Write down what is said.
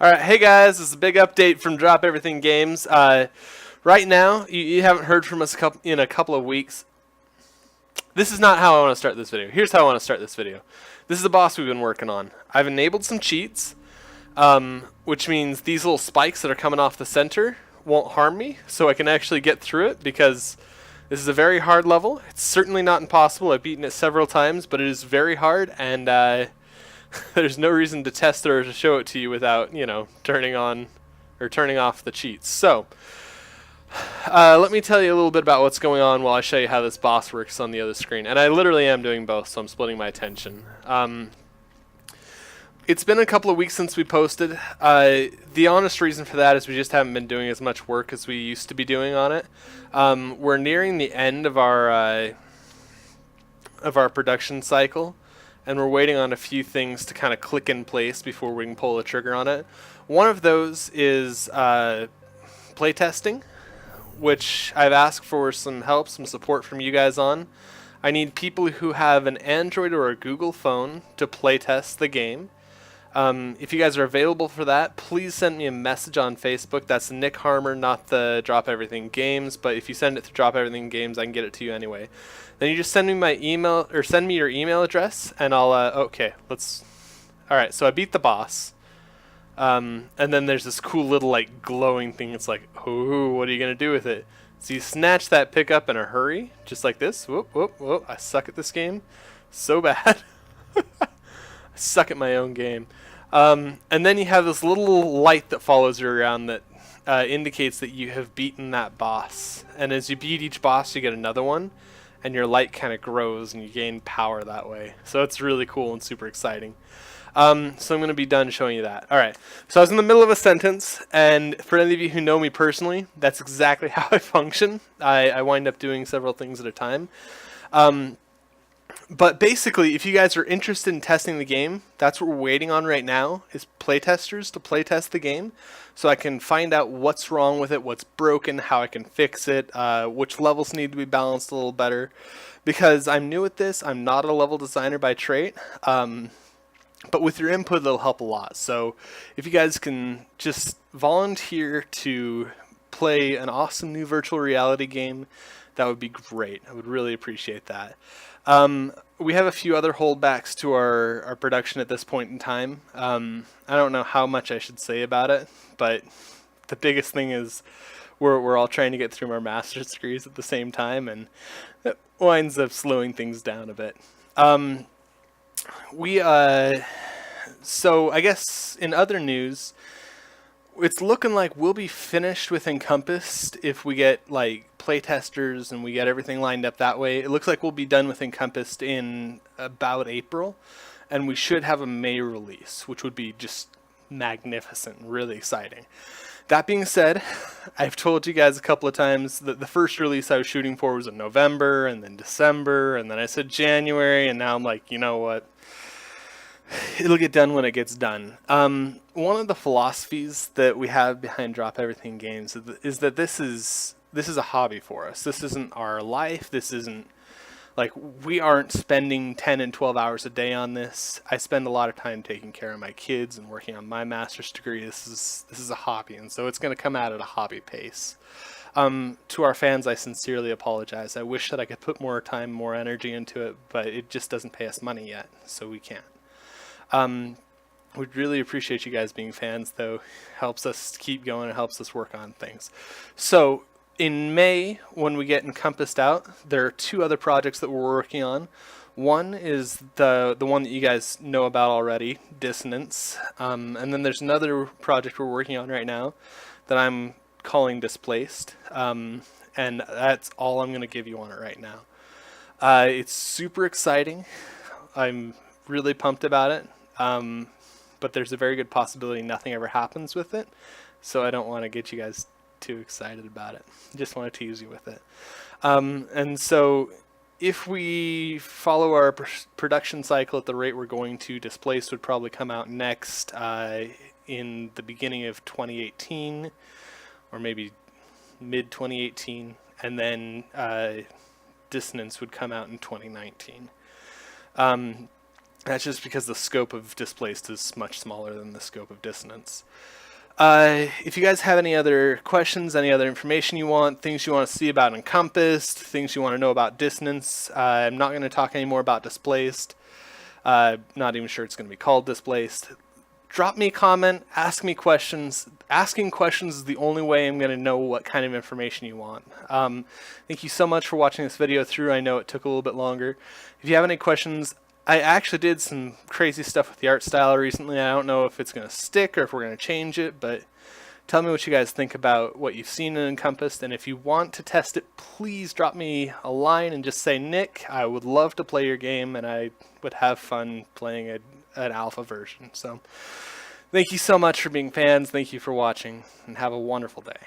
All right, hey guys, this is a big update from Drop Everything Games. Right now, you haven't heard from us in a couple of weeks. This is not how I want to start this video. Here's how I want to start this video. This is a boss we've been working on. I've enabled some cheats, which means these little spikes that are coming off the center won't harm me, so I can actually get through it because this is a very hard level. It's certainly not impossible. I've beaten it several times, but it is very hard, and there's no reason to test it or to show it to you without, turning on or turning off the cheats. So, let me tell you a little bit about what's going on while I show you how this boss works on the other screen. And I literally am doing both, so I'm splitting my attention. It's been a couple of weeks since we posted. The honest reason for that is we just haven't been doing as much work as we used to be doing on it. We're nearing the end of our production cycle, and we're waiting on a few things to kind of click in place before we can pull the trigger on it. One of those is playtesting, which I've asked for some help, some support from you guys on. I need people who have an Android or a Google phone to playtest the game. If you guys are available for that, please send me a message on Facebook. That's Nick Harmer, not the Drop Everything Games, but if you send it to Drop Everything Games, I can get it to you anyway. Then you just send me my email, or send me your email address, and I'll, alright, so I beat the boss. And then there's this cool little, glowing thing. It's like, oh, what are you going to do with it? So you snatch that pickup in a hurry, just like this. Whoop, whoop, whoop. I suck at this game so bad. I suck at my own game. And then you have this little light that follows you around that indicates that you have beaten that boss. And as you beat each boss, you get another one, and your light kind of grows, and you gain power that way. So it's really cool and super exciting. So I'm going to be done showing you that. Alright, so I was in the middle of a sentence, and for any of you who know me personally, that's exactly how I function. I wind up doing several things at a time. But basically, if you guys are interested in testing the game, that's what we're waiting on right now, is playtesters to playtest the game, so I can find out what's wrong with it, what's broken, how I can fix it, which levels need to be balanced a little better. Because I'm new at this, I'm not a level designer by trade, but with your input, it'll help a lot. So if you guys can just volunteer to play an awesome new virtual reality game, that would be great. I would really appreciate that. We have a few other holdbacks to our production at this point in time. I don't know how much I should say about it, but the biggest thing is we're all trying to get through our master's degrees at the same time, and it winds up slowing things down a bit. So I guess in other news, it's looking like we'll be finished with Encompassed if we get playtesters and we get everything lined up that way. It looks like we'll be done with Encompassed in about April, and we should have a May release, which would be just magnificent and really exciting. That being said, I've told you guys a couple of times that the first release I was shooting for was in November, and then December, and then I said January, and now I'm like, you know what? It'll get done when it gets done. One of the philosophies that we have behind Drop Everything Games is that this is a hobby for us. This isn't our life. This isn't we aren't spending 10 and 12 hours a day on this. I spend a lot of time taking care of my kids and working on my master's degree. This is a hobby, and so it's going to come out at a hobby pace. To our fans, I sincerely apologize. I wish that I could put more time, more energy into it, but it just doesn't pay us money yet, so we can't. We'd really appreciate you guys being fans, though. Helps us keep going. It helps us work on things. So in May, when we get Encompassed out, there are two other projects that we're working on. One is the one that you guys know about already, Dissonance. And then there's another project we're working on right now that I'm calling Displaced. And that's all I'm going to give you on it right now. It's super exciting. I'm really pumped about it. But there's a very good possibility nothing ever happens with it, so I don't want to get you guys too excited about it. I just want to tease you with it. And so if we follow our production cycle at the rate we're going to, Displaced would probably come out next in the beginning of 2018, or maybe mid-2018, and then Dissonance would come out in 2019. That's just because the scope of displaced is much smaller than the scope of dissonance. If you guys have any other questions, any other information you want, things you want to see about Encompassed, things you want to know about dissonance, I'm not going to talk anymore about displaced. Not even sure it's going to be called displaced. Drop me a comment, ask me questions. Asking questions is the only way I'm going to know what kind of information you want. Thank you so much for watching this video through. I know it took a little bit longer. If you have any questions, I actually did some crazy stuff with the art style recently. I don't know if it's going to stick or if we're going to change it, but tell me what you guys think about what you've seen in Encompassed, and if you want to test it, please drop me a line and just say, Nick, I would love to play your game, and I would have fun playing an alpha version. So thank you so much for being fans. Thank you for watching, and have a wonderful day.